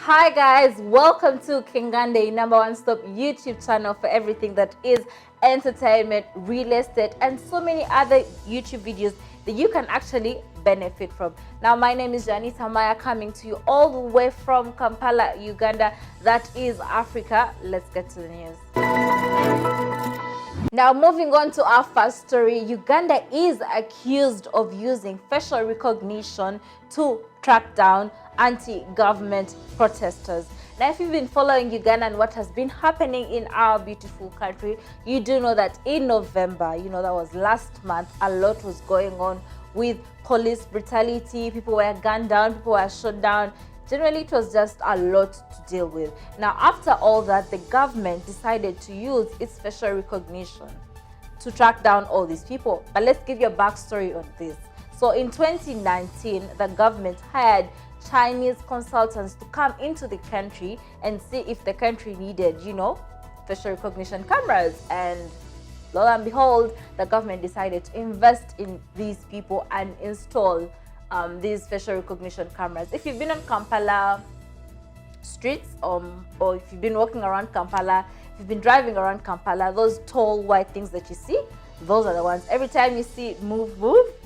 Hi guys, welcome to Kenganda, number one stop YouTube channel for everything that is entertainment, real estate, and so many other YouTube videos that you can actually benefit from. Now, my name is Janita Maya, coming to you all the way from Kampala, Uganda. That is Africa. Let's get to the news. Now, moving on to our first story, Uganda is accused of using facial recognition to track down anti-government protesters. Now, if you've been following Uganda and what has been happening in our beautiful country, you do know that in November, that was last month, a lot was going on with police brutality. People were gunned down, people were shot down. Generally, it was just a lot to deal with. Now, after all that, the government decided to use its facial recognition to track down all these people. But let's give you a backstory on this. So in 2019, the government hired Chinese consultants to come into the country and see if the country needed, facial recognition cameras. And lo and behold, the government decided to invest in these people and install these facial recognition cameras. If you've been on Kampala streets, or if you've been walking around Kampala, if you've been driving around Kampala, those tall white things that you see, those are the ones. Every time you see it move,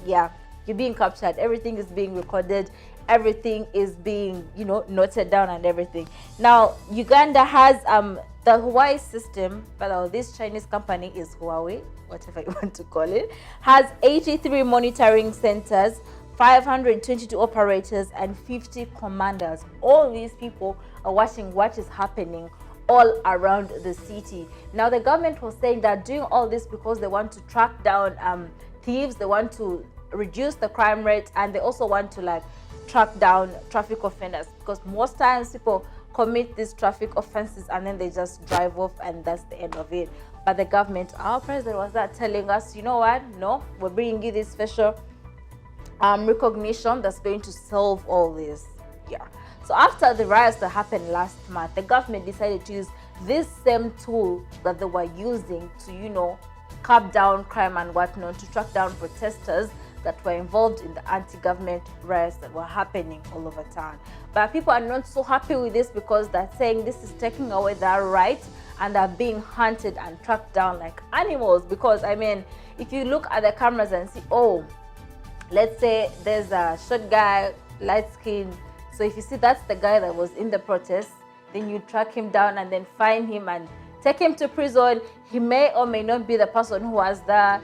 yeah, you're being captured. Everything is being recorded. Everything is being, noted down and everything. Now, Uganda has the Huawei system, but this Chinese company is Huawei, whatever you want to call it, has 83 monitoring centers, 522 operators, and 50 commanders. All these people are watching what is happening all around the city. Now, the government was saying that doing all this because they want to track down thieves, they want to reduce the crime rate, and they also want to track down traffic offenders, because most times people commit these traffic offenses and then they just drive off and that's the end of it. But the government, our president was telling us, you know what, no, we're bringing you this special recognition that's going to solve all this. Yeah. So after the riots that happened last month, the government decided to use this same tool that they were using to, curb down crime and whatnot, to track down protesters that were involved in the anti-government riots that were happening all over town. But people are not so happy with this, because they're saying this is taking away their right and are being hunted and tracked down like animals. Because if you look at the cameras and see, let's say there's a short guy, light skin. So if you see that's the guy that was in the protest, then you track him down and then find him and take him to prison. He may or may not be the person who was there.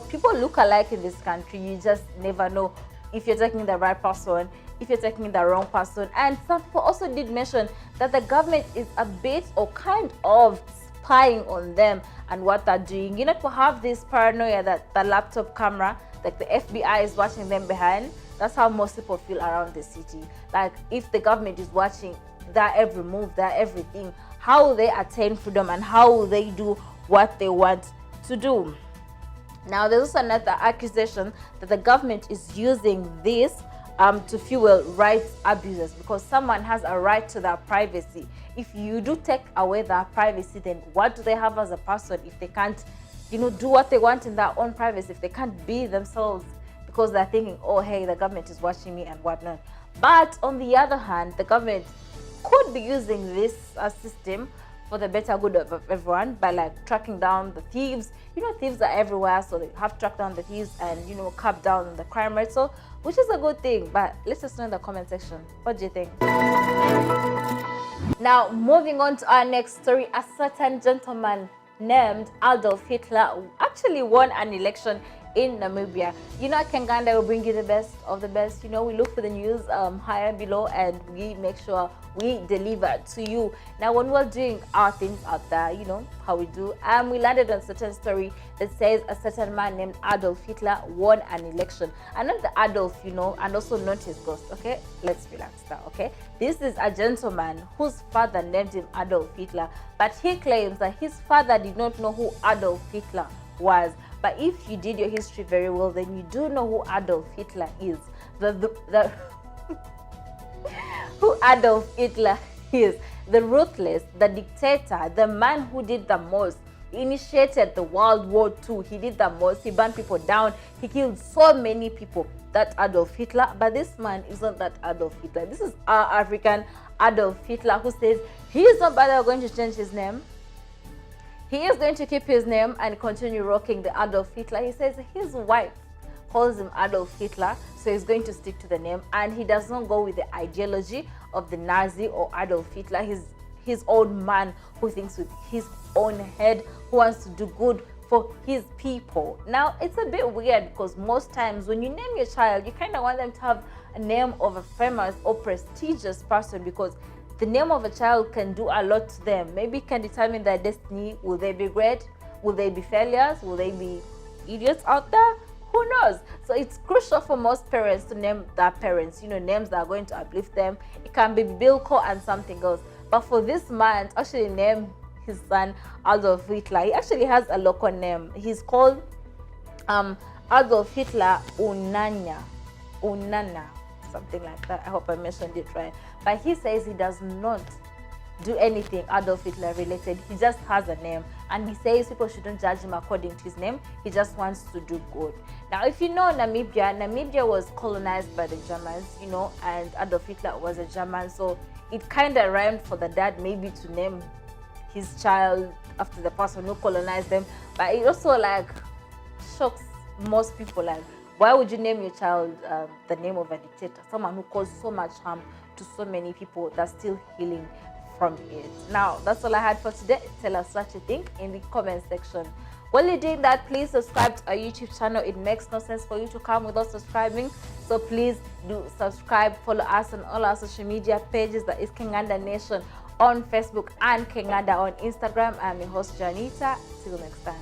People look alike in this country. You just never know if you're taking the right person, if you're taking the wrong person. And some people also did mention that the government is a bit or kind of spying on them and what they're doing. People have this paranoia that the laptop camera, like the FBI is watching them behind. That's how most people feel around the city. Like, if the government is watching their every move, their everything, how they attain freedom and how they do what they want to do. Now, there's also another accusation that the government is using this to fuel rights abusers, because someone has a right to their privacy. If you do take away their privacy, then what do they have as a person if they can't do what they want in their own privacy, if they can't be themselves, because they're thinking, oh, hey, the government is watching me and whatnot. But on the other hand, the government could be using this system for the better good of everyone by tracking down the thieves. Thieves are everywhere, so they have to track down the thieves and curb down the crime rate, so which is a good thing. But let us know in the comment section, what do you think? Now, moving on to our next story, a certain gentleman named Adolf Hitler actually won an election in Namibia. Kenganda will bring you the best of the best. We look for the news higher and below, and we make sure we deliver to you. Now, when we're doing our things out there, how we do, we landed on a certain story that says a certain man named Adolf Hitler won an election. And not the Adolf, and also not his ghost. Okay, let's relax now. Okay, this is a gentleman whose father named him Adolf Hitler, but he claims that his father did not know who Adolf Hitler was. But if you did your history very well, then you do know who Adolf Hitler is. Who Adolf Hitler is. The ruthless, the dictator, the man who did the most initiated the World War II. He did the most. He burned people down. He killed so many people. That Adolf Hitler. But this man isn't that Adolf Hitler. This is our African Adolf Hitler, who says he is not going to change his name. He is going to keep his name and continue rocking the Adolf Hitler. He says his wife calls him Adolf Hitler, so he's going to stick to the name, and he does not go with the ideology of the Nazi or Adolf Hitler. He's his own man who thinks with his own head, who wants to do good for his people. Now, it's a bit weird because most times when you name your child, you kind of want them to have a name of a famous or prestigious person, because the name of a child can do a lot to them. Maybe it can determine their destiny. Will they be great? Will they be failures? Will they be idiots out there? Who knows? So it's crucial for most parents to name their parents, names that are going to uplift them. It can be biblical and something else. But for this man to actually name his son Adolf Hitler, he actually has a local name. He's called Adolf Hitler Unana, something like that. I hope I mentioned it right. But he says he does not do anything Adolf Hitler related. He just has a name, and he says people shouldn't judge him according to his name. He just wants to do good. Now, if you know Namibia was colonized by the Germans, and Adolf Hitler was a German, so it kind of rhymed for the dad maybe to name his child after the person who colonized them. But it also shocks most people. Why would you name your child the name of a dictator, someone who caused so much harm to so many people that's still healing from it? Now, that's all I had for today. Tell us what you think in the comment section. While you're doing that, please subscribe to our YouTube channel. It makes no sense for you to come without subscribing, so please do subscribe. Follow us on all our social media pages. That is Kenganda Nation on Facebook and Kenganda on Instagram. I'm your host, Janita. Till next time.